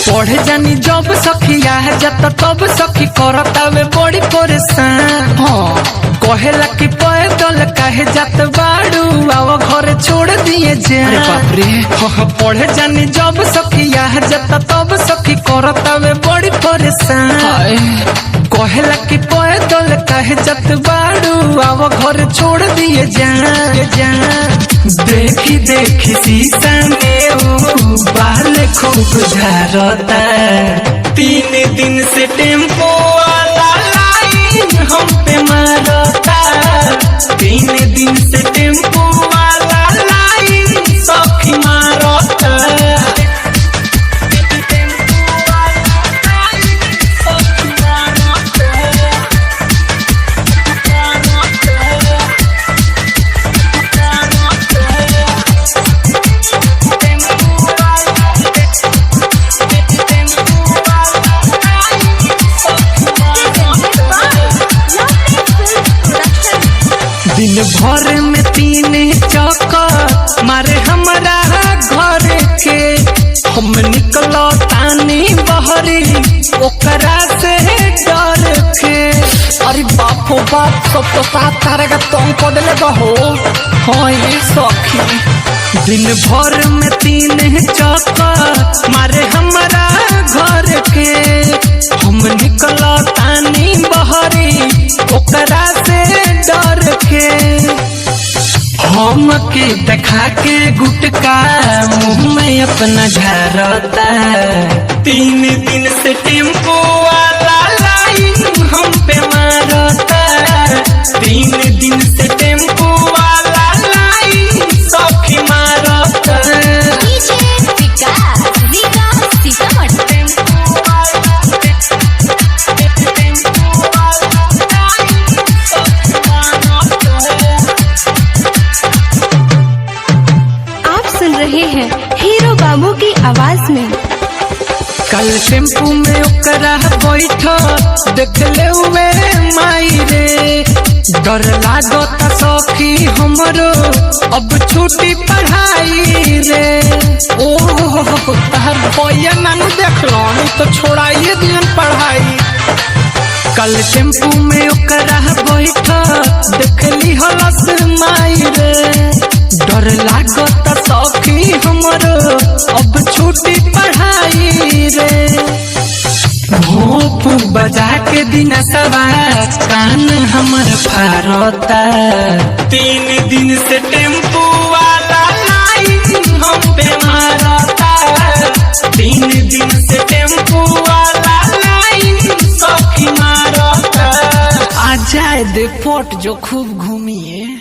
पढ़े जानी जब सखिया जत तब सखी करतावे बड़ी परेशान। कहेला कि पैदल काहे जात बाड़ू आओ घर छोड़ दिए जान। बाप रे पढ़े जानी जब सखिया जत तब सखी करतावे बड़ी परेशान। कहेला कि पैदल काहे जात बाड़ू आओ घर छोड़ दिए जान। देखी देखी शीशा में बाल खूब झारता। 3 दिन से टेम्पो वाला लाइन हम पे मारता। 3 दिन से टेम्पो वाला लाइन सखी मारता। दिन भर में 3 चक्कर मारे हमारा घर के। हम निकलो तानी बहरी ओकरा से डर के। अरे बापो बाप सब तो साथ करेगा तुम को दिले बहो। हाँ ये सखी दिन भर में 3 चक्कर मारे हमारा घर के। हम निकलो तानी बहरी ओकरा से डर के। हम के देखा के गुटका मुंह में अपना झारता। 3 दिन से टेम्पो वाला लाइन हम पे मारता। 3 दिन से टेम्पो वाला लाइन सखी मारता। रहे हैं हीरो बाबू की आवाज में। कल टेम्पू में ओकरा बैठो देखले हुए माई रे। डर लागता सखी हमरो अब छुट्टी पढ़ाई रे। ओह तहर भैया नानू देखलो तो छोड़ाइए दिन पढ़ाई। कल टेम्पू में ओकरा बैठो देखली हलस माई रे। डर लागता सखी हमरो अब छुट्टी पढ़ाई रे। भोप बजा के दिन सवार कान हमर फारता। 3 दिन से टेम्पो वाला लाइन हम पे मारता। 3 दिन से टेम्पो वाला लाइन सखी मारता। आ जाए दे पोट जो खूब घूमिए।